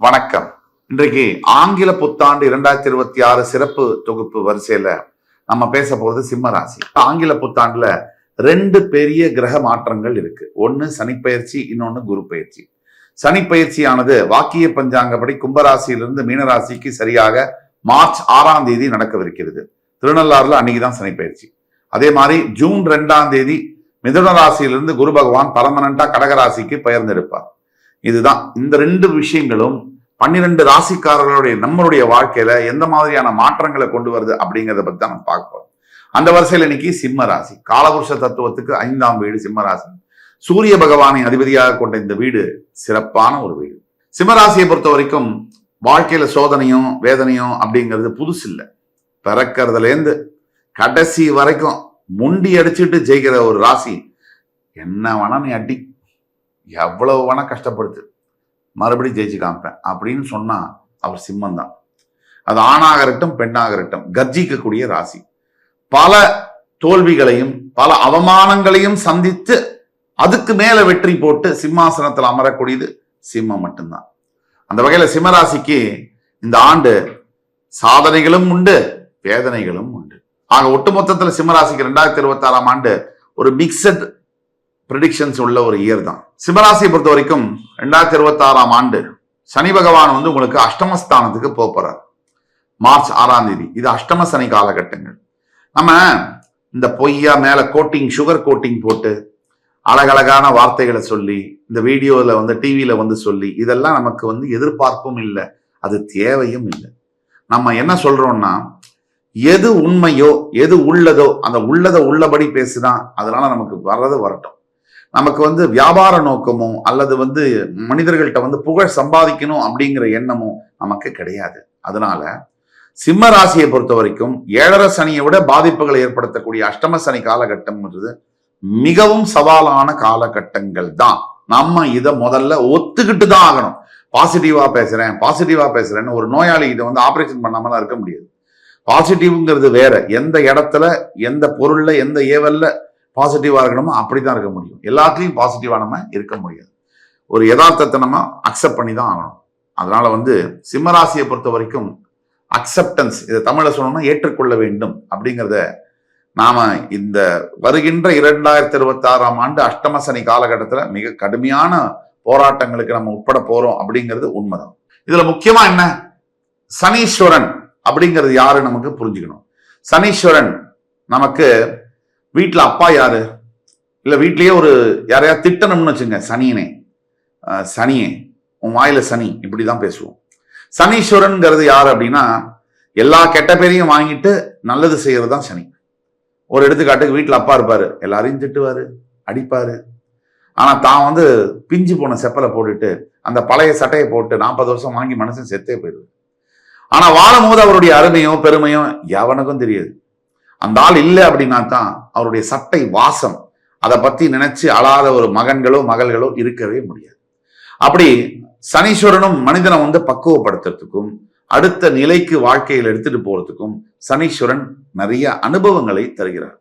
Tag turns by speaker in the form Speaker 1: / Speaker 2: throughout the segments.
Speaker 1: வணக்கம். இன்றைக்கு ஆங்கில புத்தாண்டு 2026 சிறப்பு தொகுப்பு வரிசையில நம்ம பேச போறது சிம்ம ராசி. ஆங்கில புத்தாண்டுல 2 பெரிய கிரக மாற்றங்கள் இருக்கு. ஒன்னு சனிப்பெயர்ச்சி, இன்னொன்னு குரு பயிற்சி. சனிப்பெயர்ச்சியானது வாக்கிய பஞ்சாங்கப்படி கும்பராசியிலிருந்து மீனராசிக்கு சரியாக மார்ச் 6ஆம் தேதி நடக்கவிருக்கிறது. திருநள்ளாறுல அன்னைக்குதான் சனிப்பெயர்ச்சி. அதே மாதிரி ஜூன் 2ஆம் தேதி மிதுன ராசியிலிருந்து குரு பகவான் பர்மனண்டா கடகராசிக்கு பெயர்ந்தெடுப்பார். இதுதான் இந்த 2 விஷயங்களும் 12 ராசிக்காரர்களுடைய நம்மளுடைய வாழ்க்கையில எந்த மாதிரியான மாற்றங்களை கொண்டு வருது அப்படிங்கிறத பத்தி தான் நம்ம பார்க்க போறோம். அந்த வரிசையில் இன்னைக்கு சிம்ம ராசி, காலபுருஷ தத்துவத்துக்கு 5ஆம் வீடு சிம்ம ராசி. சூரிய பகவானை அதிபதியாக கொண்ட இந்த வீடு சிறப்பான ஒரு வீடு. சிம்ம ராசியை பொறுத்த வரைக்கும் வாழ்க்கையில சோதனையும் வேதனையும் அப்படிங்கிறது புதுசு இல்லை. பிறக்கிறதுல இருந்து கடைசி வரைக்கும் முண்டி அடிச்சுட்டு ஜெயிக்கிற ஒரு ராசி. என்ன வேணா நீ அடி, எவ்வளவு வேணா கஷ்டப்படுத்து, மறுபடியும் ஜெயிச்சு காமிப்பேன் அப்படின்னு சொன்னா அவர் சிம்மம் தான். அது ஆணாக இருக்கட்டும் பெண்ணாக இருக்கட்டும் கர்ஜிக்கக்கூடிய ராசி. பல தோல்விகளையும் பல அவமானங்களையும் சந்தித்து அதுக்கு மேல வெற்றி போட்டு சிம்மாசனத்தில் அமரக்கூடியது சிம்மம் மட்டும்தான். அந்த வகையில சிம்மராசிக்கு இந்த ஆண்டு சாதனைகளும் உண்டு, வேதனைகளும் உண்டு. ஆக ஒட்டுமொத்தத்தில் சிம்மராசிக்கு 2026ஆம் ஆண்டு ஒரு மிக்சட் ப்ரெடிக்ஷன்ஸ் உள்ள ஒரு இயர் தான். சிம்மராசியை பொறுத்த வரைக்கும் 2026ஆம் ஆண்டு சனி பகவான் உங்களுக்கு அஷ்டமஸ்தானத்துக்கு போறார். மார்ச் 6ஆம் தேதி. இது அஷ்டம சனி காலகட்டங்கள். நம்ம இந்த பொய்யா மேல கோட்டிங், சுகர் கோட்டிங் போட்டு அழகழகான வார்த்தைகளை சொல்லி இந்த வீடியோல டிவியில சொல்லி இதெல்லாம் நமக்கு எதிர்பார்ப்பும் இல்லை, அது தேவையும் இல்லை. நம்ம என்ன சொல்றோம்னா, எது உண்மையோ எது உள்ளதோ அந்த உள்ளதை உள்ளபடி பேசுதான். அதனால நமக்கு வர்றது வரட்டும். நமக்கு வியாபார நோக்கமோ அல்லது மனிதர்கள்ட்ட புகழ் சம்பாதிக்கணும் அப்படிங்கிற எண்ணமோ நமக்கு கிடையாது. அதனால சிம்ம ராசியை பொறுத்த வரைக்கும் 7.5 சனியை விட பாதிப்புகளை ஏற்படுத்தக்கூடிய அஷ்டம சனி காலகட்டம்ன்றது மிகவும் சவாலான காலகட்டங்கள் தான். நம்ம இதை முதல்ல ஒத்துக்கிட்டு தான் ஆகணும். பாசிட்டிவா பேசுறேன்னு ஒரு நோயாளிகிட்ட ஆபரேஷன் பண்ணாமலாம் இருக்க முடியாது. பாசிட்டிவ்ங்கிறது வேற. எந்த இடத்துல எந்த பொருள்ல எந்த ஏவல்ல பாசிட்டிவா இருக்கணுமோ அப்படிதான் இருக்க முடியும். எல்லாத்துலயும் பாசிட்டிவா நம்ம இருக்க முடியாது. ஒரு யதார்த்தத்தை நம்ம அக்செப்ட் பண்ணி தான் ஆகணும். அதனால சிம்மராசியை பொறுத்த வரைக்கும் அக்செப்டன்ஸ், இதை தமிழ்ல சொல்லணும்னா ஏற்றுக்கொள்ள வேண்டும் அப்படிங்கிறத நாம இந்த வருகின்ற 2026ஆம் ஆண்டு அஷ்டம சனி காலகட்டத்துல மிக கடுமையான போராட்டங்களுக்கு நம்ம உட்பட போறோம் அப்படிங்கிறது உண்மைதான். இதுல முக்கியமா என்ன, சனீஸ்வரன் அப்படிங்கிறது யாரு நமக்கு புரிஞ்சுக்கணும். சனீஸ்வரன் நமக்கு வீட்டுல அப்பா யாரு, இல்ல வீட்லயே ஒரு யாரையா திட்டணும்னு வச்சுங்க, சனியே உன் வாயில சனி, இப்படிதான் பேசுவோம். சனீஸ்வரன்ங்கிறது யாரு அப்படின்னா, எல்லா கெட்ட பேரையும் வாங்கிட்டு நல்லது செய்யறது தான் சனி. ஒரு எடுத்துக்காட்டுக்கு வீட்டுல அப்பா இருப்பாரு, எல்லாரையும் திட்டுவாரு, அடிப்பாரு. ஆனா தான் பிஞ்சு போன செப்பலை போட்டுட்டு அந்த பழைய சட்டையை போட்டு 40 வருஷம் வாங்கி மனுஷன் செத்தே போயிடுவாரு. ஆனா வாழும் போது அவருடைய அருமையோ பெருமையோ எவனுக்கும் தெரியாது. அந்த ஆள் இல்லை அப்படின்னா தான் அவருடைய சட்டை வாசம், அதை பத்தி நினைச்சு அழாத ஒரு மகன்களோ மகள்களோ இருக்கவே முடியாது. அப்படி சனீஸ்வரனும் மனிதனை பக்குவப்படுத்துறதுக்கும் அடுத்த நிலைக்கு வாழ்க்கையில் எடுத்துட்டு போறதுக்கும் சனீஸ்வரன் நிறைய அனுபவங்களை தருகிறார்.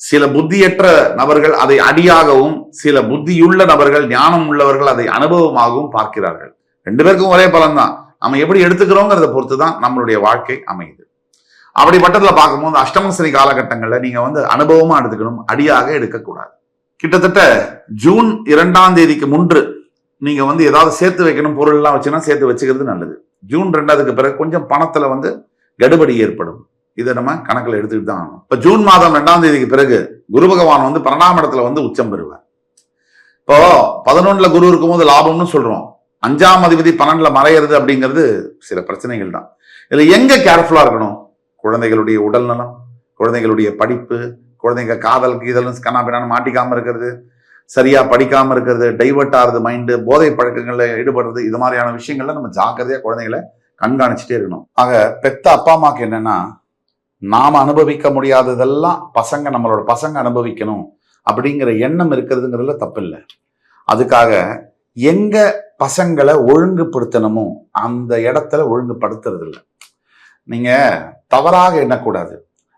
Speaker 1: சில புத்தியற்ற நபர்கள் அதை அடியாகவும், சில புத்தியுள்ள நபர்கள், ஞானம் உள்ளவர்கள் அதை அனுபவமாகவும் பார்க்கிறார்கள். 2 பேருக்கும் ஒரே பலன்தான். நம்ம எப்படி எடுத்துக்கிறோங்கிறத பொறுத்து தான் நம்மளுடைய வாழ்க்கை அமையுது. அப்படிப்பட்டதுல பார்க்கும்போது அஷ்டம சனி காலகட்டங்கள்ல நீங்க அனுபவமா எடுத்துக்கணும், அடியாக எடுக்கக்கூடாது. கிட்டத்தட்ட ஜூன் 2ஆம் தேதிக்கு முன்று நீங்க ஏதாவது சேர்த்து வைக்கணும், பொருள் எல்லாம் வச்சுன்னா சேர்த்து வச்சுக்கிறது நல்லது. ஜூன் 2க்கு பிறகு கொஞ்சம் பணத்துல கடுபடி ஏற்படும். இதை நம்ம கணக்கில் எடுத்துக்கிட்டு தான் ஆகணும். இப்ப ஜூன் மாதம் 2ஆம் தேதிக்கு பிறகு குரு பகவான் 12ஆம் இடத்துல உச்சம் பெறுவார். இப்போ 11ல குரு இருக்கும்போது லாபம்னு சொல்றோம். 5ஆம் அதிபதி 12ல மறையிறது அப்படிங்கிறது சில பிரச்சனைகள் தான். இதுல எங்க கேர்ஃபுல்லா இருக்கணும், குழந்தைகளுடைய உடல் நலம், குழந்தைகளுடைய படிப்பு, குழந்தைங்க காதல் கீதல் கண்ணாபின்னான்னு மாட்டிக்காம இருக்கிறது, சரியா படிக்காம இருக்கிறது, டைவர்ட் ஆகுது மைண்டு, போதை பழக்கங்கள்ல ஈடுபடுறது, இது மாதிரியான விஷயங்கள்ல நம்ம ஜாக்கிரதையா குழந்தைகளை கண்காணிச்சுட்டே இருக்கணும். ஆக பெத்த அப்பா அம்மாக்கு என்னன்னா, நாம அனுபவிக்க முடியாததெல்லாம் நம்மளோட பசங்க அனுபவிக்கணும் அப்படிங்கிற எண்ணம் இருக்கிறதுங்கிறதுல தப்பு இல்லை. அதுக்காக எங்க பசங்களை ஒழுங்குபடுத்தணுமோ அந்த இடத்துல ஒழுங்குபடுத்துறது இல்லை. நீங்க தவறாக எண்ணக்கூடாது.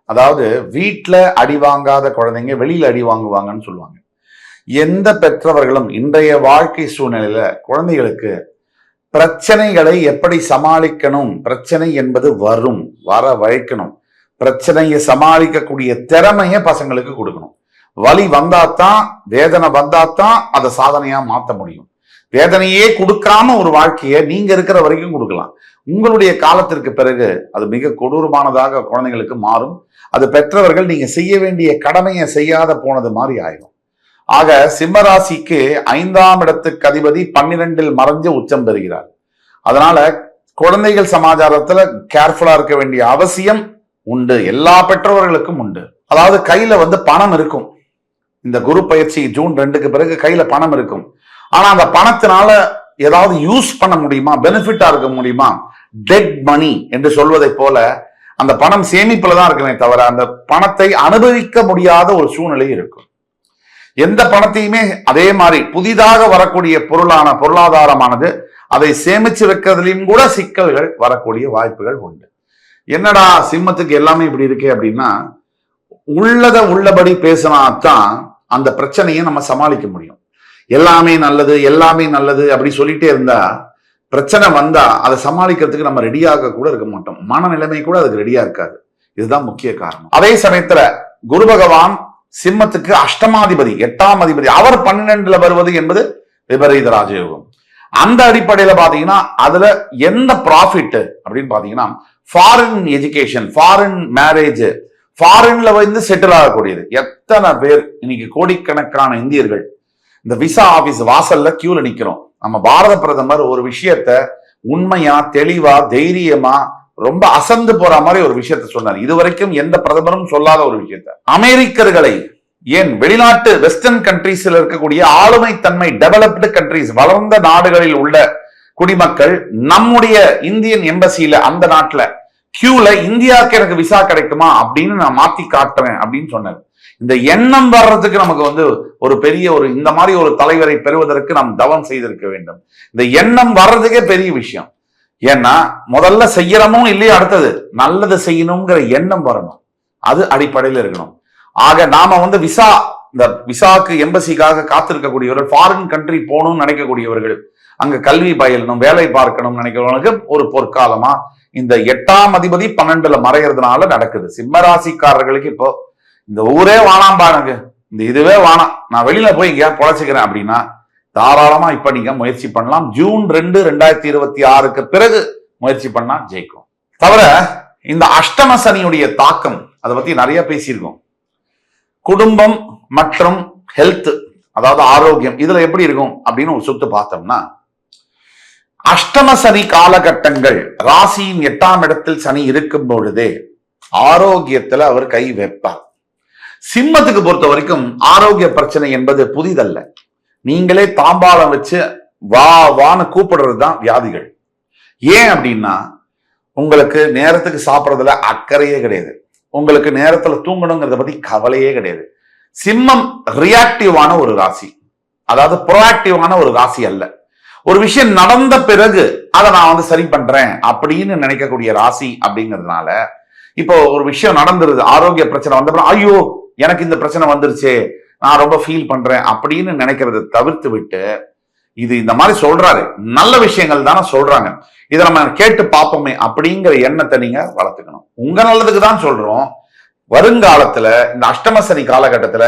Speaker 1: அதாவது வீட்டுல அடி வாங்காத குழந்தைங்க வெளியில அடி வாங்குவாங்கன்னு சொல்லுவாங்க. எந்த பெற்றவர்களும் இன்றைய வாழ்க்கை சூழ்நிலையில குழந்தைகளுக்கு பிரச்சனைகளை எப்படி சமாளிக்கணும், பிரச்சனை என்பது வரும், வர வைக்கணும், பிரச்சனையை சமாளிக்கக்கூடிய திறமைய பசங்களுக்கு கொடுக்கணும். வலி வந்தாதான், வேதனை வந்தாதான் அதை சாதனையா மாற்ற முடியும். வேதனையே கொடுக்காம ஒரு வாழ்க்கையை நீங்க இருக்கிற வரைக்கும் கொடுக்கலாம். உங்களுடைய காலத்திற்கு பிறகு அது மிக கொடூரமானதாக குழந்தைங்களுக்கு மாறும். அது பெற்றவர்கள் நீங்க செய்ய வேண்டிய கடமையை செய்யாத போனது மாதிரி ஆயிடும். ஆக சிம்மராசிக்கு 5ஆம் இடத்துக்கு அதிபதி 12இல் மறைஞ்சு உச்சம் பெறுகிறார். அதனால குழந்தைகள் சமாச்சாரத்துல கேர்ஃபுல்லா இருக்க வேண்டிய அவசியம் உண்டு, எல்லா பெற்றோர்களுக்கும் உண்டு. அதாவது கையில பணம் இருக்கும். இந்த குரு பயிற்சி ஜூன் 2க்கு பிறகு கையில பணம் இருக்கும். ஆனா அந்த பணத்தினால ஏதாவது யூஸ் பண்ண முடியுமா, பெனிஃபிட்டா இருக்க முடியுமா? டெட் மணி என்று சொல்வதை போல அந்த பணம் சேமிப்புல தான் இருக்குமே தவிர அந்த பணத்தை அனுபவிக்க முடியாத ஒரு சூழ்நிலை இருக்கும். எந்த பணத்தையுமே அதே மாதிரி புதிதாக வரக்கூடிய பொருளாதாரமானது அதை சேமிச்சு வைக்கிறதுலையும் கூட சிக்கல்கள் வரக்கூடிய வாய்ப்புகள் உண்டு. என்னடா சிம்மத்துக்கு எல்லாமே இப்படி இருக்கே அப்படின்னா, உள்ளதை உள்ளபடி பேசினாதான் அந்த பிரச்சனையை நம்ம சமாளிக்க முடியும். எல்லாமே நல்லது எல்லாமே நல்லது அப்படி சொல்லிட்டே இருந்தா பிரச்சனை வந்தா அதை சமாளிக்கிறதுக்கு நம்ம ரெடியாக கூட இருக்க மாட்டோம். மனநிலைமை கூட அதுக்கு ரெடியா இருக்காது. இதுதான் முக்கிய காரணம். அதே சமயத்துல குரு பகவான் சிம்மத்துக்கு அஷ்டமாதிபதி, 8ஆம் அதிபதி, அவர் 12ல வருவது என்பது விபரீத ராஜயோகம். அந்த அடிப்படையில பாத்தீங்கன்னா அதுல எந்த ப்ராஃபிட் அப்படின்னு பாத்தீங்கன்னா ஃபாரின் எஜுகேஷன், ஃபாரின் மேரேஜ், ஃபாரின்ல செட்டில் ஆகக்கூடியது. எத்தனை பேர் இன்னைக்கு கோடிக்கணக்கான இந்தியர்கள் இந்த விசா ஆபீஸ் வாசல்ல கியூல நிக்கிறோம். நம்ம பாரத பிரதமர் ஒரு விஷயத்த உண்மையா தெளிவா தைரியமா ரொம்ப அசந்து போற மாதிரி ஒரு விஷயத்த சொன்னார். இதுவரைக்கும் எந்த பிரதமரும் சொல்லாத ஒரு விஷயத்த. அமெரிக்கர்களை, ஏன் வெளிநாட்டு வெஸ்டர்ன் கண்ட்ரீஸ்ல இருக்கக்கூடிய ஆளுமை தன்மை டெவலப்டு கண்ட்ரீஸ், வளர்ந்த நாடுகளில் உள்ள குடிமக்கள் நம்முடைய இந்தியன் எம்பசியில அந்த நாட்டுல கியூல இந்தியாவுக்கு எனக்கு விசா கிடைக்குமா அப்படின்னு நான் மாத்தி காட்டுறேன் அப்படின்னு சொன்னார். இந்த எண்ணம் வர்றதுக்கு நமக்கு ஒரு பெரிய இந்த மாதிரி ஒரு தலைவரை பெறுவதற்கு நாம் தவம் செய்திருக்க வேண்டும். இந்த எண்ணம் வர்றதுக்கே பெரிய விஷயம். ஏன்னா முதல்ல செய்யறமோ இல்லையோ அடுத்தது நல்லது செய்யணுங்கிற எண்ணம் வரணும். அது அடிப்படையில் இருக்கணும். ஆக நாம இந்த விசாக்கு எம்பசிக்காக காத்திருக்கக்கூடியவர்கள், ஃபாரின் கண்ட்ரி போகணும்னு நினைக்கக்கூடியவர்கள், அங்க கல்வி பயிலணும், வேலை பார்க்கணும் நினைக்கிறவங்களுக்கு ஒரு பொற்காலமா இந்த 8ஆம் அதிபதி 12ல மறைகிறதுனால நடக்குது. சிம்மராசிக்காரர்களுக்கு இப்போ இந்த ஊரே வானாம்பா, எனக்கு இந்த இதுவே வானாம், நான் வெளியில போய் இங்க பொழைச்சிக்கிறேன் அப்படின்னா தாராளமா இப்ப நீங்க முயற்சி பண்ணலாம். ஜூன் 2, 2026க்கு பிறகு முயற்சி பண்ணா ஜெயிக்கும். தவிர இந்த அஷ்டம சனியுடைய தாக்கம் அதை பத்தி நிறைய பேசியிருக்கோம். குடும்பம் மற்றும் ஹெல்த், அதாவது ஆரோக்கியம், இதுல எப்படி இருக்கும் அப்படின்னு ஒரு சுத்து பார்த்தோம்னா, அஷ்டம சனி காலகட்டங்கள் ராசியின் 8ஆம் இடத்தில் சனி இருக்கும் பொழுதே ஆரோக்கியத்துல அவர் கை வைப்பார். சிம்மத்துக்கு பொறுத்த வரைக்கும் ஆரோக்கிய பிரச்சனை என்பது புதிதல்ல. நீங்களே தாம்பாளம் வச்சு வா வான்னு கூப்பிடுறது தான் வியாதிகள். ஏன் அப்படின்னா உங்களுக்கு நேரத்துக்கு சாப்பிட்றதுல அக்கறையே கிடையாது, உங்களுக்கு நேரத்துல தூங்கணுங்கிறத பத்தி கவலையே கிடையாது. சிம்மம் ரியாக்டிவான ஒரு ராசி, அதாவது ப்ரோஆக்டிவான ஒரு ராசி அல்ல. ஒரு விஷயம் நடந்த பிறகு அதை நான் சரி பண்றேன் அப்படின்னு நினைக்கக்கூடிய ராசி அப்படிங்கிறதுனால, இப்போ ஒரு விஷயம் நடந்துருது, ஆரோக்கிய பிரச்சனை வந்தப்பறம் ஐயோ எனக்கு இந்த பிரச்சனை வந்துருச்சே நான் ரொம்ப ஃபீல் பண்றேன் அப்படின்னு நினைக்கிறத தவிர்த்து விட்டு, இது இந்த மாதிரி சொல்றாரு, நல்ல விஷயங்கள் தானே சொல்றாங்க, இதை நம்ம கேட்டு பார்ப்போமே அப்படிங்கிற எண்ணத்தை நீங்க வளர்த்துக்கணும். உங்க நல்லதுக்கு தான் சொல்றோம். வருங்காலத்துல இந்த அஷ்டம சனி காலகட்டத்துல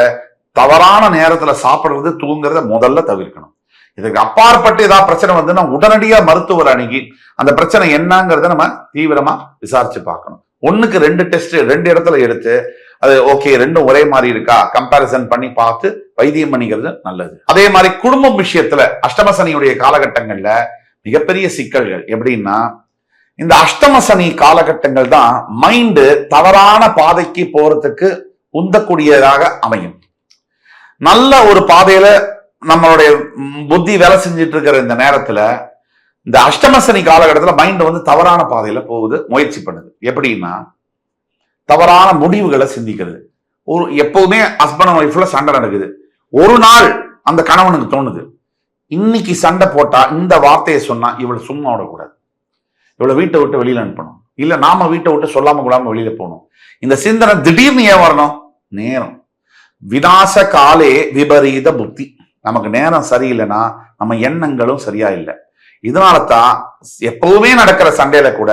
Speaker 1: தவறான நேரத்துல சாப்பிடுறது தூங்குறத முதல்ல தவிர்க்கணும். இதுக்கு அப்பாற்பட்டு ஏதாவது பிரச்சனை வந்து உடனடியா மருத்துவர் அணுகி அந்த பிரச்சனை என்னங்கிறத நம்ம தீவிரமா விசாரிச்சு பார்க்கணும். 1க்கு 2 டெஸ்ட் 2 இடத்துல எடுத்து அது ஓகே ரெண்டும் ஒரே மாதிரி இருக்கா கம்பாரிசன் பண்ணி பார்த்து வைத்தியம் பண்ணிக்கிறது நல்லது. அதே மாதிரி குடும்பம் விஷயத்துல அஷ்டம சனியுடைய காலகட்டங்கள்ல மிகப்பெரிய சிக்கல்கள் எப்படின்னா, இந்த அஷ்டம சனி காலகட்டங்கள் தான் மைண்டு தவறான பாதைக்கு போறதுக்கு உந்தக்கூடியதாக அமையும். நல்ல ஒரு பாதையில நம்மளுடைய புத்தி வேலை செஞ்சுட்டு இருக்கிற இந்த நேரத்துல இந்த அஷ்டம சனி காலகட்டத்துல மைண்ட் தவறான பாதையில போகுது, முயற்சி பண்ணுது. எப்படின்னா தவறான முடிவுகளை சிந்திக்கிறது. எப்பவுமே ஹஸ்பண்ட் அண்ட் ஒய்ஃப்ல சண்டை நடக்குது. ஒரு நாள் அந்த கணவனுக்கு தோணுது, இன்னைக்கு சண்டை போட்டா இந்த வார்த்தையை சொன்னா இவளை சும்மா விடக்கூடாது, இவளை வீட்டை விட்டு வெளியில அனுப்பணும், இல்ல நாம வீட்டை விட்டு சொல்லாம கொள்ளாம வெளியில போகணும். இந்த சிந்தனை திடீர்னு ஏன் வரணும்? நேரம். விநாச காலே விபரீத புத்தி. நமக்கு நேரம் சரியில்லைன்னா நம்ம எண்ணங்களும் சரியா இல்லை. இதனால தான் எப்பவுமே நடக்கிற சண்டையில கூட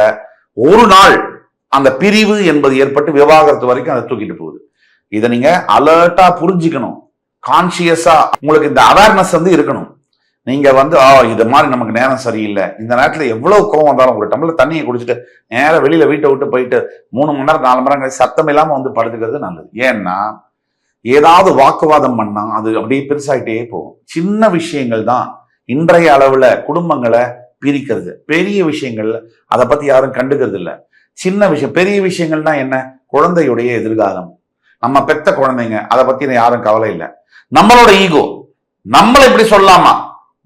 Speaker 1: ஒரு நாள் அந்த பிரிவு என்பது ஏற்பட்டு விவாகரத்து வரைக்கும் அதை தூக்கிட்டு போகுது. இதை நீங்க அலர்ட்டா புரிஞ்சுக்கணும். கான்சியஸா உங்களுக்கு இந்த அவேர்னஸ் இருக்கணும். நீங்க இது மாதிரி நமக்கு நேரம் சரியில்லை, இந்த நேரத்துல எவ்வளவு கோவம் வந்தாலும் ஒரு டம்ளர் தண்ணியை குடிச்சிட்டு நேரம் வெளியில வீட்டை விட்டு போயிட்டு 3 மணி நேரம் 4 மணி நேரம் சத்தம் இல்லாம படுத்துக்கிறது நல்லது. ஏன்னா ஏதாவது வாக்குவாதம் பண்ணா அது அப்படியே பெருசாயிட்டே போகும். சின்ன விஷயங்கள் தான் இன்றைய அளவுல குடும்பங்களை பிரிக்கிறது. பெரிய விஷயங்கள் அதை பத்தி யாரும் கண்டுக்கிறது இல்லை. சின்ன விஷயம், பெரிய விஷயங்கள்னா என்ன? குழந்தையுடைய எதிர்காலம், நம்ம பெத்த குழந்தைங்க, அதை பத்தி யாரும் கவலை இல்லை. நம்மளோட ஈகோ, நம்மளை இப்படி சொல்லலாமா,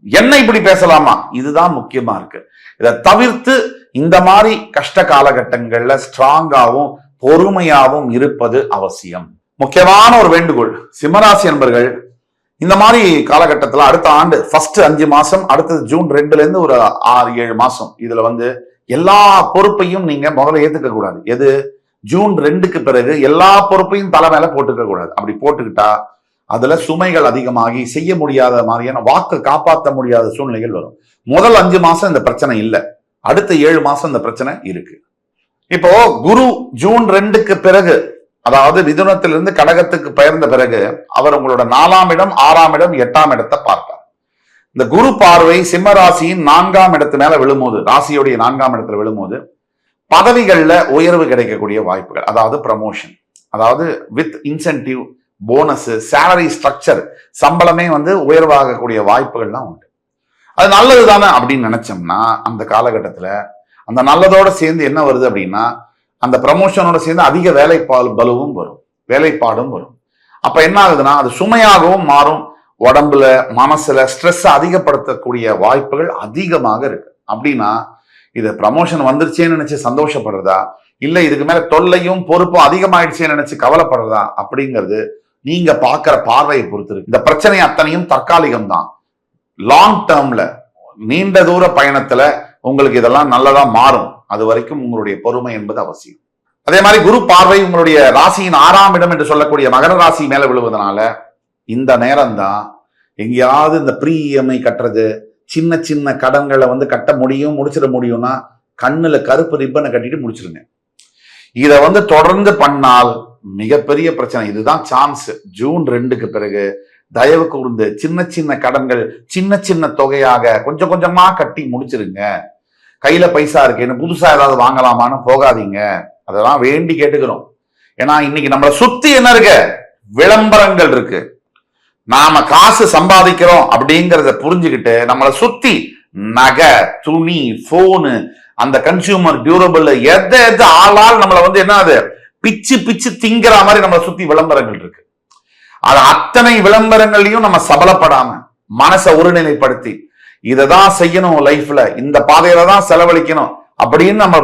Speaker 1: என்ன இப்படி பேசலாமா, இதுதான் முக்கியமா இருக்கு. இதை தவிர்த்து இந்த மாதிரி கஷ்ட காலகட்டங்கள்ல ஸ்ட்ராங்காவும் பொறுமையாவும் இருப்பது அவசியம். முக்கியமான ஒரு வேண்டுகோள், சிம்மராசி என்பர்கள் இந்த மாதிரி காலகட்டத்தில் அடுத்த ஆண்டு ஃபர்ஸ்ட் 5 மாசம், அடுத்தது ஜூன் 2ல இருந்து ஒரு 6-7 மாசம், இதுல எல்லா பொறுப்பையும் நீங்க முதல்ல ஏத்துக்க கூடாது. எது? ஜூன் 2க்கு பிறகு எல்லா பொறுப்பையும் தலை மேல போட்டுக்க கூடாது. அப்படி போட்டுக்கிட்டா அதுல சுமைகள் அதிகமாகி செய்ய முடியாத மாதிரியான, வாக்கு காப்பாற்ற முடியாத சூழ்நிலைகள் வரும். முதல் 5 மாசம் இந்த பிரச்சனை இல்லை, அடுத்த 7 மாசம் இந்த பிரச்சனை இருக்கு. இப்போ குரு ஜூன் 2க்கு பிறகு, அதாவது மிதுனத்திலிருந்து கடகத்துக்கு பெயர்ந்த பிறகு அவர் உங்களோட 4ஆம் இடம், 6ஆம் இடம், 8ஆம் இடத்தை பார்ப்பார். இந்த குரு பார்வை சிம்ம ராசியின் 4ஆம் இடத்து மேல விழும்போது, ராசியுடைய 4ஆம் இடத்துல விழும்போது பதவிகள்ல உயர்வு கிடைக்கக்கூடிய வாய்ப்புகள், அதாவது ப்ரமோஷன், அதாவது with incentive, bonus, salary structure, சம்பளமே உயர்வாகக்கூடிய வாய்ப்புகள்லாம் உண்டு. அது நல்லது தானே அப்படின்னு நினைச்சோம்னா அந்த காலகட்டத்துல அந்த நல்லதோட சேர்ந்து என்ன வருது அப்படின்னா, அந்த ப்ரமோஷனோட சேர்ந்து அதிக பலுவும் வரும், வேலைப்பாடும் வரும். அப்ப என்ன ஆகுதுன்னா அது சுமையாகவும் மாறும். உடம்புல மனசுல ஸ்ட்ரெஸ் அதிகப்படுத்தக்கூடிய வாய்ப்புகள் அதிகமாக இருக்கு. அப்படின்னா இது ப்ரமோஷன் வந்துருச்சேன்னு நினைச்சு சந்தோஷப்படுறதா, இல்ல இதுக்கு மேல தொல்லையும் பொறுப்பும் அதிகமாயிடுச்சேன்னு நினைச்சு கவலைப்படுறதா அப்படிங்கிறது நீங்க பாக்குற பார்வையை பொறுத்து இருக்கு. இந்த பிரச்சனை அத்தனையும் தற்காலிகம் தான். லாங் டேர்ம்ல, நீண்ட தூர பயணத்துல உங்களுக்கு இதெல்லாம் நல்லதா மாறும். அது வரைக்கும் உங்களுடைய பொறுமை என்பது அவசியம். அதே மாதிரி குரு பார்வை உங்களுடைய ராசியின் 6ஆம் இடம் என்று சொல்லக்கூடிய மகர ராசி மேல விழுவதனால இந்த நேரம் தான் எங்கேயாவது இந்த ப்ரீ இஎம்ஐ கட்டுறது, சின்ன சின்ன கடன்களை கட்ட முடியும், முடிச்சிட முடியும்னா கண்ணுல கருப்பு ரிப்பனை கட்டிட்டு முடிச்சிருங்க. இதை தொடர்ந்து பண்ணால் மிகப்பெரிய பிரச்சனை. இதுதான் சான்ஸ். ஜூன் 2க்கு பிறகு தயவு கூர்ந்து சின்ன சின்ன கடன்கள் சின்ன சின்ன தொகையாக கொஞ்சம் கொஞ்சமா கட்டி முடிச்சிருங்க. கையில பைசா இருக்கேன்னு புதுசா ஏதாவது வாங்கலாமான்னு போகாதீங்க. அதெல்லாம் வேண்டி கேட்டுக்கிறோம். ஏன்னா இன்னைக்கு நம்மளை சுத்தி என்ன இருக்கு? விளம்பரங்கள் இருக்கு. நாம காசு சம்பாதிக்கிறோம் அப்படிங்கறத புரிஞ்சுக்கிட்டு நம்மளை சுத்தி நகை, துணி, போனு, அந்த கன்சியூமர் டியூரபிள் எதை ஆளால் நம்மளை என்ன அது பிச்சு பிச்சு திங்கிற மாதிரி நம்மளை சுத்தி விளம்பரங்கள் இருக்கு. அது அத்தனை விளம்பரங்களையும் நம்ம சபலப்படாம மனசை ஒருநிலைப்படுத்தி இததான் செய்யணும், லைஃப்ல இந்த பாதையில தான் செலவழிக்கணும் அப்படின்னு நம்ம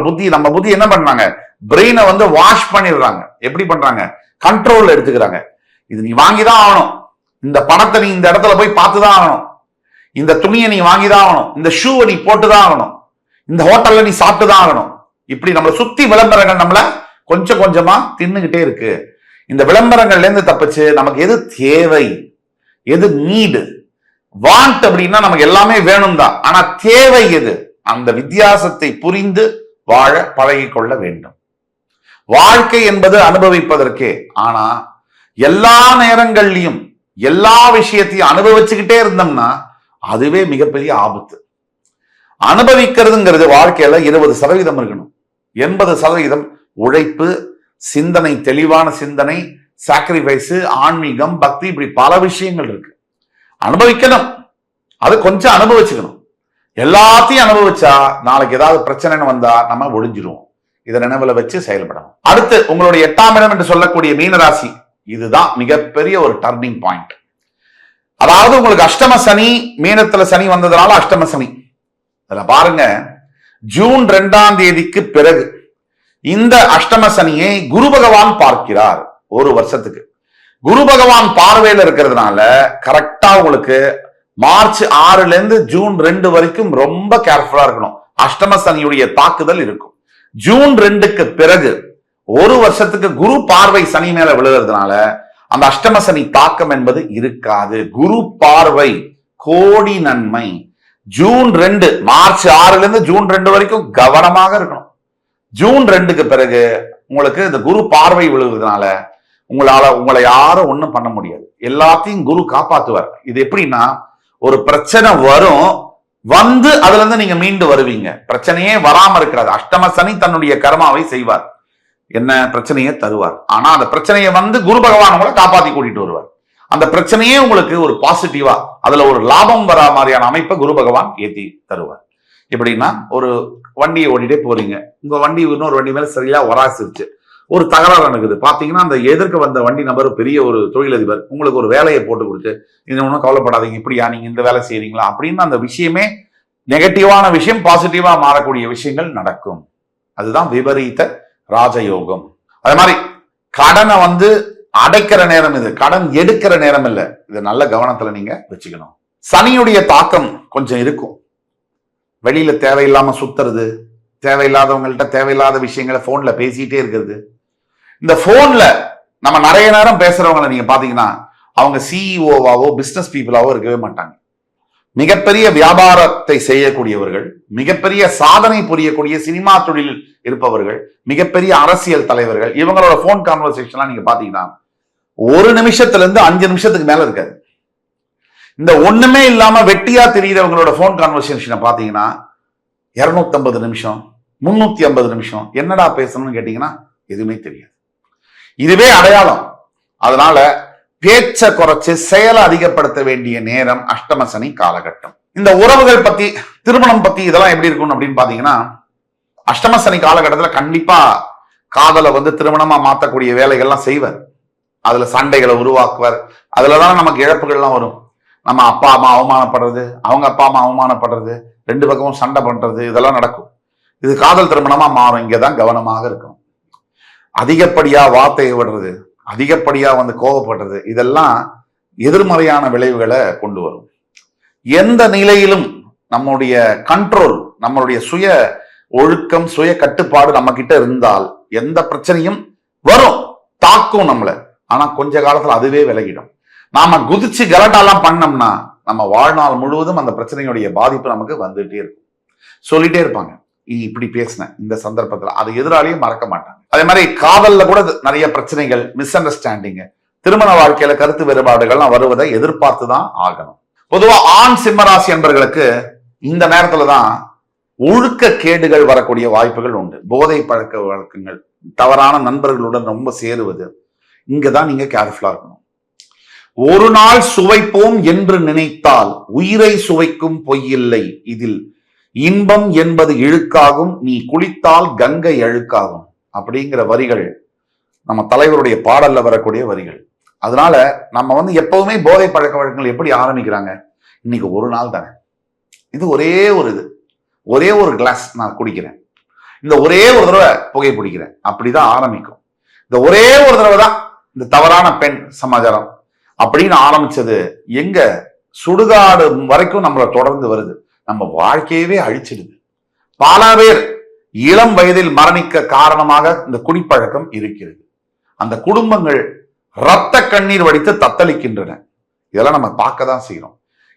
Speaker 1: புத்தி என்ன பண்றாங்க? பிரெயினை வாஷ் பண்ணிடுறாங்க. எப்படி பண்றாங்க? கண்ட்ரோல்ல எடுத்துக்கிறாங்க. இது நீ வாங்கிதான் ஆகணும், இந்த பணத்தை நீ இந்த இடத்துல போய் பார்த்துதான் ஆகணும், இந்த துணியை நீ வாங்கிதான் ஆகணும், இந்த ஷூவை நீ போட்டுதான் ஆகணும், இந்த ஹோட்டல்ல நீ சாப்பிட்டுதான் ஆகணும். இப்படி நம்மளை சுத்தி விளம்பரங்கள் நம்மள கொஞ்சம் கொஞ்சமா தின்னுகிட்டே இருக்கு. இந்த விளம்பரங்கள்ல இருந்து தப்பிச்சு நமக்கு எது தேவை, எது நீடு, வாண்ட் அப்படின்னா நமக்கு எல்லாமே வேணும் தான், ஆனா தேவை எது, அந்த வித்தியாசத்தை புரிந்து வாழ பழகிக்கொள்ள வேண்டும். வாழ்க்கை என்பது அனுபவிப்பதற்கே. ஆனா எல்லா நேரங்கள்லயும் எல்லா விஷயத்தையும் அனுபவிச்சுக்கிட்டே இருந்தோம்னா அதுவே மிகப்பெரிய ஆபத்து. அனுபவிக்கிறதுங்கிறது வாழ்க்கையில 20% இருக்கணும். 80% உழைப்பு, சிந்தனை, தெளிவான சிந்தனை, சாக்ரிஃபைஸ், ஆன்மீகம், பக்தி, இப்படி பல விஷயங்கள் இருக்கு. அனுபவிக்கணும், அது கொஞ்சம் அனுபவிச்சுக்கணும். எல்லாத்தையும் அனுபவிச்சா நாளைக்கு ஏதாவது பிரச்சனைன்னு வந்தா நம்ம ஒழிஞ்சிருவோம். இதை நினைவுல வச்சு செயல்படணும். அடுத்து உங்களுடைய 8ஆம் இடம் என்று சொல்லக்கூடிய மீனராசி, இதுதான் மிகப்பெரிய ஒரு டர்னிங் பாயிண்ட். அதாவது உங்களுக்கு அஷ்டம சனி, மீனத்துல சனி வந்ததுனால அஷ்டம சனி. அதுல பாருங்க, ஜூன் 2ஆம் தேதிக்கு பிறகு இந்த அஷ்டம சனியை குரு பகவான் பார்க்கிறார். ஒரு வருஷத்துக்கு குரு பகவான் பார்வையில இருக்கிறதுனால கரெக்டா உங்களுக்கு மார்ச் 6ல இருந்து ஜூன் 2 வரைக்கும் ரொம்ப கேர்ஃபுல்லா இருக்கணும். அஷ்டம சனியுடைய தாக்குதல் இருக்கும். ஜூன் 2க்கு பிறகு ஒரு வருஷத்துக்கு குரு பார்வை சனி மேல விழுகிறதுனால அந்த அஷ்டம சனி தாக்கம் என்பது இருக்காது. குரு பார்வை கோடி நன்மை. ஜூன் 2 மார்ச் 6ல இருந்து ஜூன் 2 வரைக்கும் கவனமாக இருக்கணும். ஜூன் 2க்கு பிறகு உங்களுக்கு இந்த குரு பார்வை விழுவதனால உங்களை யாரும் ஒண்ணும் பண்ண முடியாது. எல்லாத்தையும் குரு காப்பாத்துவார். இது எப்படின்னா, ஒரு பிரச்சனை வரும், வந்து அதுல இருந்து நீங்க மீண்டு வருவீங்க. பிரச்சனையே வராம இருக்கிறது. அஷ்டம சனி தன்னுடைய கர்மாவை செய்வார், என்ன பிரச்சனையை தருவார். ஆனா அந்த பிரச்சனையை வந்து குரு பகவான் உங்களை காப்பாத்தி கூட்டிட்டு வருவார். அந்த பிரச்சனையே உங்களுக்கு ஒரு பாசிட்டிவா, அதுல ஒரு லாபம் வரா மாதிரியான அமைப்பை குரு பகவான் ஏத்தி தருவார். எப்படின்னா, ஒரு வண்டியை ஓட்டிட்டே போறீங்க, உங்க வண்டி இன்னொரு வண்டி மேல சரியா ஒராசிருச்சு, ஒரு தகராறு நடக்குது. பாத்தீங்கன்னா அந்த எதிர்க்க வந்த வண்டி நபர் பெரிய ஒரு தொழிலதிபர், உங்களுக்கு ஒரு வேலையை போட்டு கொடுத்து, இது ஒன்றும் கவலைப்படாதீங்க, இப்படியா நீங்க இந்த வேலை செய்யறீங்களா அப்படின்னு அந்த விஷயமே நெகட்டிவான விஷயம் பாசிட்டிவா மாறக்கூடிய விஷயங்கள் நடக்கும். அதுதான் விபரீத ராஜயோகம். அதே மாதிரி கடனை வந்து அடைக்கிற நேரம் இது, கடன் எடுக்கிற நேரம் இல்லை. இது நல்ல கவனத்துல நீங்க வச்சுக்கணும். சனியுடைய தாக்கம் கொஞ்சம் இருக்கும். வெளியில தேவையில்லாம சுத்துறது, தேவையில்லாதவங்கள்ட்ட தேவையில்லாத விஷயங்களை போன்ல பேசிட்டே இருக்கிறது. இந்த போன்ல நம்ம நிறைய நேரம் பேசுறவங்களை நீங்க பாத்தீங்கன்னா அவங்க சிஇஓவாவோ பிசினஸ் பீப்புளாவோ இருக்கவே மாட்டாங்க. மிகப்பெரிய வியாபாரத்தை செய்யக்கூடியவர்கள், மிகப்பெரிய சாதனை புரியக்கூடிய சினிமா தொழிலில் இருப்பவர்கள், மிகப்பெரிய அரசியல் தலைவர்கள், இவங்களோட போன் கான்வர்சேஷன்லாம் நீங்க பாத்தீங்கன்னா ஒரு நிமிஷத்துல இருந்து 5 நிமிஷத்துக்கு மேல இருக்காது. இந்த ஒண்ணுமே இல்லாம வெட்டியா தெரியுறவங்களோட போன் கான்வர்சேஷனை பாத்தீங்கன்னா 250 நிமிஷம் 350 நிமிஷம். என்னடா பேசணும்னு கேட்டீங்கன்னா எதுவுமே தெரியாது. இதுவே அடையாளம். அதனால பேச்சை குறைச்சு செயலை அதிகப்படுத்த வேண்டிய நேரம் அஷ்டம சனி காலகட்டம். இந்த உறவுகள் பத்தி, திருமணம் பத்தி இதெல்லாம் எப்படி இருக்கும் அப்படின்னு பாத்தீங்கன்னா, அஷ்டம சனி காலகட்டத்துல கண்டிப்பா காதலை வந்து திருமணமா மாத்தக்கூடிய வேலைகள்லாம் செய்வார். அதுல சண்டைகளை உருவாக்குவார். அதுலதான் நமக்கு இழப்புகள்லாம் வரும். நம்ம அப்பா அம்மா அவமானப்படுறது, அவங்க அப்பா அம்மா அவமானப்படுறது, 2 பக்கமும் சண்டை பண்றது, இதெல்லாம் நடக்கும். இது காதல் திருமணமா மாறும். இங்கதான் கவனமாக இருக்கும். அதிகப்படியா வார்த்தையை விடுறது, அதிகப்படியா வந்து கோபப்படுறது, இதெல்லாம் எதிர்மறையான விளைவுகளை கொண்டு வரும். எந்த நிலையிலும் நம்முடைய கண்ட்ரோல், நம்மளுடைய சுய ஒழுக்கம், சுய கட்டுப்பாடு நம்ம கிட்ட இருந்தால் எந்த பிரச்சனையும் வரும், தாக்கும் நம்மள. ஆனா கொஞ்ச காலத்துல அதுவே விலகிடும். நாம குதிச்சு கலட்டாலாம் பண்ணோம்னா நம்ம வாழ்நாள் முழுவதும் அந்த பிரச்சனையுடைய பாதிப்பு நமக்கு வந்துட்டே இருக்கும். சொல்லிட்டே இருப்பாங்க, இப்படி பேசின இந்த சந்தர்ப்பத்துல, அது எதிராளியும் மறக்க மாட்டாங்க. அதே மாதிரி காதல்ல கூட நிறைய பிரச்சனைகள், மிஸ் அண்டர்ஸ்டாண்டிங், திருமண வாழ்க்கையில கருத்து வேறுபாடுகள்லாம் வருவதை எதிர்பார்த்துதான் ஆகணும். பொதுவா ஆண் சிம்மராசி என்பவர்களுக்கு இந்த நேரத்துலதான் ஒழுக்க கேடுகள் வரக்கூடிய வாய்ப்புகள் உண்டு. போதை பழக்க வழக்கங்கள், தவறான நண்பர்களுடன் ரொம்ப சேருவது, இங்கதான் நீங்க கேர்ஃபுல்லா இருக்கணும். ஒரு நாள் சுவைப்போம் என்று நினைத்தால் உயிரை சுவைக்கும் பொய்யில்லை, இதில் இன்பம் என்பது இழுக்காகும், நீ குளித்தால் கங்கை அழுக்காகும் அப்படிங்கிற வரிகள் நம்ம தலைவருடைய பாடல்ல வரக்கூடிய வரிகள். அதனால நம்ம வந்து எப்பவுமே போதை பழக்க வழக்கங்கள் எப்படி ஆரம்பிக்கிறாங்க, இன்னைக்கு ஒரு நாள் தானே, இது ஒரே ஒரு கிளாஸ் நான் குடிக்கிறேன், இந்த ஒரே ஒரு தடவை புகை பிடிக்கிறேன், அப்படிதான் ஆரம்பிக்கும். இந்த ஒரே ஒரு தடவை தான் இந்த தவறான பெண் சமாச்சாரம் அப்படின்னு ஆரம்பிச்சது எங்க சுடுகாடு வரைக்கும் நம்மளை தொடர்ந்து வருது. நம்ம வாழ்க்கையவே அழிச்சிடுது. பல பேர் இளம் வயதில் மரணிக்க காரணமாக இந்த குடிப்பழக்கம் இருக்கிறது. அந்த குடும்பங்கள் இரத்த கண்ணீர் வடித்து தத்தளிக்கின்றன. இதெல்லாம் நம்ம பார்க்க தான் செய்யறோம்.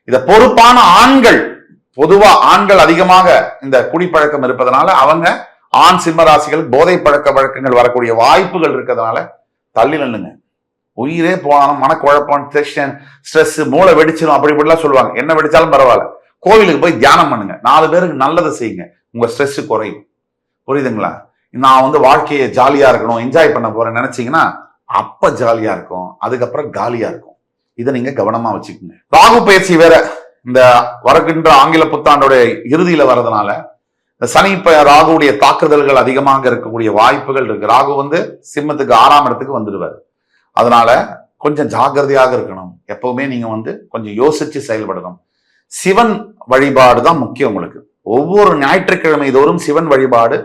Speaker 1: இத பொறுப்பான ஆண்கள், பொதுவா ஆண்கள் அதிகமாக இந்த குடிப்பழக்கம் இருப்பதனால அவங்க ஆண் சிம்ம ராசிகள் போதை பழக்க வழக்கங்கள் வரக்கூடிய வாய்ப்புகள் இருக்கிறதுனால தள்ளி நில்லுங்க. உயிரே போனாலும் மனக்குழப்பம், டென்ஷன், ஸ்ட்ரெஸ், மூளை வெடிச்சிடும் அப்படி இப்படிலாம் சொல்லுவாங்க. என்ன வெடிச்சாலும் பரவாயில்ல, கோவிலுக்கு போய் தியானம் பண்ணுங்க, 4 பேருக்கு நல்லதை செய்யுங்க, உங்க ஸ்ட்ரெஸ் குறையும். புரியுதுங்களா? நான் வந்து வாழ்க்கையை ஜாலியா இருக்கணும், என்ஜாய் பண்ண போறேன் நினைச்சீங்கன்னா அப்ப ஜாலியா இருக்கும், அதுக்கப்புறம் காலியா இருக்கும். இதை நீங்க கவனமா வச்சுக்கோங்க. ராகு பயிற்சி வேற இந்த வருகின்ற ஆங்கில புத்தாண்டோட இறுதியில வர்றதுனால இந்த சனி ராகுடைய தாக்குதல்கள் அதிகமாக இருக்கக்கூடிய வாய்ப்புகள் இருக்கு. ராகு வந்து சிம்மத்துக்கு 6ஆம் இடத்துக்கு வந்துடுவார். அதனால கொஞ்சம் ஜாக்கிரதையாக இருக்கணும். எப்பவுமே நீங்க வந்து கொஞ்சம் யோசிச்சு செயல்படணும். சிவன் வழிபாடு தான் முக்கியம் உங்களுக்கு. ஒவ்வொரு ஞாயிற்றுக்கிழமை தோறும் சிவன் வழிபாடு,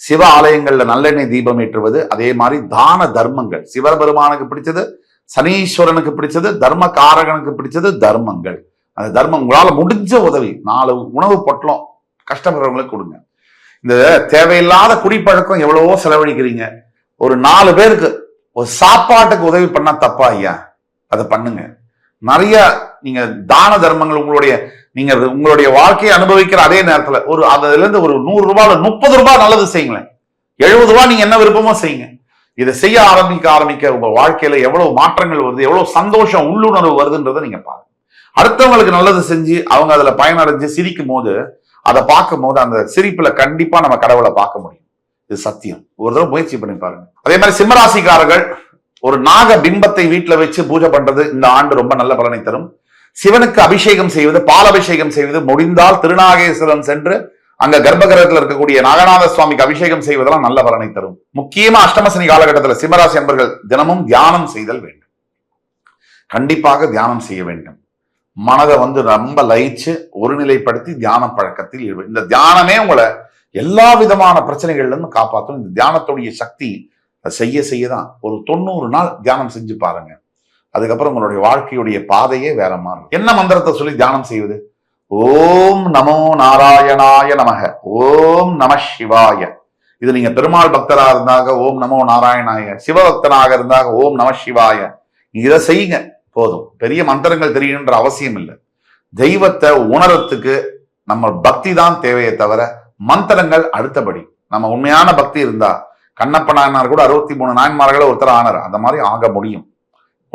Speaker 1: சிவ ஆலயங்கள்ல நல்லெண்ணெய் தீபம் ஏற்றுவது, அதே மாதிரி தான தர்மங்கள், சிவபெருமானுக்கு பிடிச்சது, சனீஸ்வரனுக்கு பிடிச்சது, தர்ம காரகனுக்கு பிடிச்சது தர்மங்கள். அந்த தர்மம் உங்களால முடிஞ்ச உதவி, 4 உணவு பொட்டலம் கஷ்டப்படுறவங்களுக்கு கொடுங்க. இந்த தேவையில்லாத குடிப்பழக்கம் எவ்வளவோ செலவழிக்கிறீங்க, ஒரு 4 பேருக்கு ஒரு சாப்பாட்டுக்கு உதவி பண்ணா தப்பா ஐயா? அதை பண்ணுங்க. நிறைய நீங்க தான தர்மங்கள் உங்களுடைய வாழ்க்கையை அனுபவிக்கிற அதே நேரத்துல அதுல இருந்து ஒரு 100 ரூபாய் 30 ரூபாய் நல்லது செய்யுங்களேன். 70 ரூபாய் நீங்க என்ன விருப்பமோ செய்யுங்க. இதை செய்ய ஆரம்பிக்க உங்க வாழ்க்கையில எவ்வளவு மாற்றங்கள் வருது, எவ்வளவு சந்தோஷம் உள்ளுணர்வு வருதுன்றதை நீங்க பாருங்க. அடுத்தவங்களுக்கு நல்லது செஞ்சு அவங்க அதுல பயனடைஞ்சு சிரிக்கும் போது, அதை பார்க்கும் போது அந்த சிரிப்புல கண்டிப்பா நம்ம கடவுளை பார்க்க முடியும். இது சத்தியம். ஒரு தடவை முயற்சி பண்ணி பாருங்க. அதே மாதிரி சிம்மராசிக்காரர்கள் ஒரு நாக பிம்பத்தை வீட்டுல வச்சு பூஜை பண்றது இந்த ஆண்டு ரொம்ப நல்ல பலனை தரும். சிவனுக்கு அபிஷேகம் செய்வது, பாலாபிஷேகம் செய்வது, முடிந்தால் திருநாகேஸ்வரம் சென்று அங்க கர்ப்பகிரகத்தில் இருக்கக்கூடிய நாகநாத சுவாமிக்கு அபிஷேகம் செய்வதெல்லாம் நல்ல பலனை தரும். முக்கியமா அஷ்டமசனி காலகட்டத்தில் சிம்மராசி அன்பர்கள் தினமும் தியானம் செய்தல் வேண்டும். கண்டிப்பாக தியானம் செய்ய வேண்டும். மனதை ரொம்ப லயிச்சு ஒருநிலைப்படுத்தி தியான பழக்கத்தில் இந்த தியானமே உங்களை எல்லா விதமான பிரச்சனைகள்ல இருந்து காப்பாற்றும். இந்த தியானத்துடைய சக்தி செய்யதான் ஒரு 90 நாள் தியானம் செஞ்சு பாருங்க. அதுக்கப்புறம் உங்களுடைய வாழ்க்கையுடைய பாதையே வேற மாறும். என்ன மந்திரத்தை சொல்லி தியானம் செய்வது? ஓம் நமோ நாராயணாய நமக, ஓம் நம சிவாய. இது நீங்க பெருமாள் பக்தராக இருந்தாக ஓம் நமோ நாராயணாய, சிவபக்தனாக இருந்தாக ஓம் நம சிவாய. இதை செய்யுங்க போதும். பெரிய மந்திரங்கள் தெரியணுன்ற அவசியம் இல்லை. தெய்வத்தை உணரத்துக்கு நம்ம பக்தி தான் தேவையே தவிர மந்திரங்கள் அடுத்தபடி. நம்ம உண்மையான பக்தி இருந்தா கண்ணப்ப நாயனார் கூட 63 நாயன்மார்களை ஒருத்தர் ஆனார். அந்த மாதிரி ஆக முடியும்.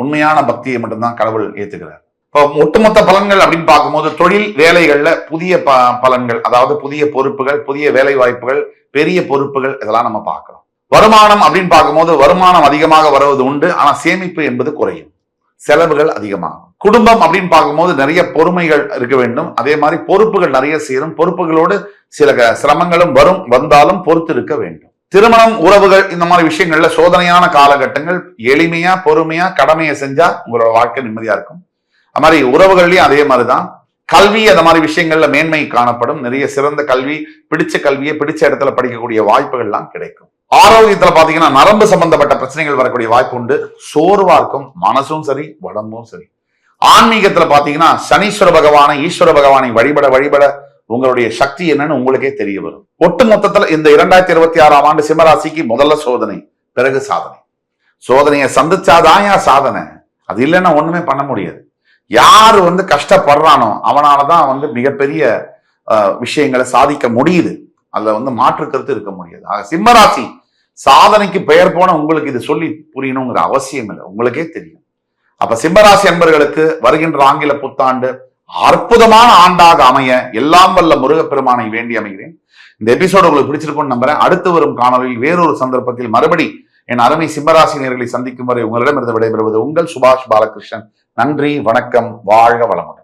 Speaker 1: உண்மையான பக்தியை மட்டும்தான் கடவுள் ஏத்துக்கிறார். இப்போ ஒட்டுமொத்த பலன்கள் அப்படின்னு பார்க்கும்போது தொழில் வேலைகள்ல புதிய பலன்கள், அதாவது புதிய பொறுப்புகள், புதிய வேலை வாய்ப்புகள், பெரிய பொறுப்புகள், இதெல்லாம் நம்ம பார்க்கிறோம். வருமானம் அப்படின்னு பார்க்கும்போது வருமானம் அதிகமாக வருவது உண்டு. ஆனா சேமிப்பு என்பது குறையும், செலவுகள் அதிகமாகும். குடும்பம் அப்படின்னு பார்க்கும்போது நிறைய பொறுமைகள் இருக்க வேண்டும். அதே மாதிரி பொறுப்புகள் நிறைய சேரும். பொறுப்புகளோடு சில சிரமங்களும் வந்தாலும் பொறுத்து இருக்க வேண்டும். திருமணம், உறவுகள், இந்த மாதிரி விஷயங்கள்ல சோதனையான காலகட்டங்கள். எளிமையா பொறுமையா கடமையை செஞ்சா உங்களோட வாழ்க்கை நிம்மதியா இருக்கும். அது மாதிரி உறவுகள்லயும் அதே மாதிரிதான். கல்வி, அந்த மாதிரி விஷயங்கள்ல மேன்மை காணப்படும். நிறைய சிறந்த கல்வி, பிடிச்ச கல்வியை பிடிச்ச இடத்துல படிக்கக்கூடிய வாய்ப்புகள்லாம் கிடைக்கும். ஆரோக்கியத்துல பாத்தீங்கன்னா நரம்பு சம்பந்தப்பட்ட பிரச்சனைகள் வரக்கூடிய வாய்ப்பு உண்டு. சோர்வா இருக்கும் மனசும் சரி உடம்பும் சரி. ஆன்மீகத்துல பாத்தீங்கன்னா சனீஸ்வர பகவானை, ஈஸ்வர பகவானை வழிபட உங்களுடைய சக்தி என்னன்னு உங்களுக்கே தெரிய வரும். ஒட்டு மொத்தத்துல இந்த 2026ஆம் ஆண்டு சிம்மராசிக்கு முதல்ல சோதனை, பிறகு சாதனை. சோதனையை சந்திச்சாதான் சாதனை. அது இல்லைன்னா ஒண்ணுமே பண்ண முடியாது. யாரு கஷ்டப்படுறானோ அவனாலதான் மிகப்பெரிய விஷயங்களை சாதிக்க முடியுது. அதுல மாற்று கருத்து இருக்க முடியாது. ஆக சிம்மராசி சாதனைக்கு பெயர் போன உங்களுக்கு இது சொல்லி புரியணுங்கிற அவசியம் இல்லை, உங்களுக்கே தெரியும். அப்ப சிம்மராசி அன்பர்களுக்கு வருகின்ற ஆங்கில புத்தாண்டு அற்புதமான ஆண்டாக அமைய எல்லாம் வல்ல முருகப்பெருமானை வேண்டி அமைகிறேன். இந்த எபிசோடு உங்களுக்கு பிடிச்சிருக்கும்னு நம்புறேன். அடுத்து வரும் காணொலியில் வேறொரு சந்தர்ப்பத்தில் மறுபடி என் அருமை சிம்மராசி நேயர்களை சந்திக்கும் வரை உங்களிடமிருந்து விடைபெறுவது உங்கள் சுபாஷ் பாலகிருஷ்ணன். நன்றி, வணக்கம், வாழ்க வளமுடன்.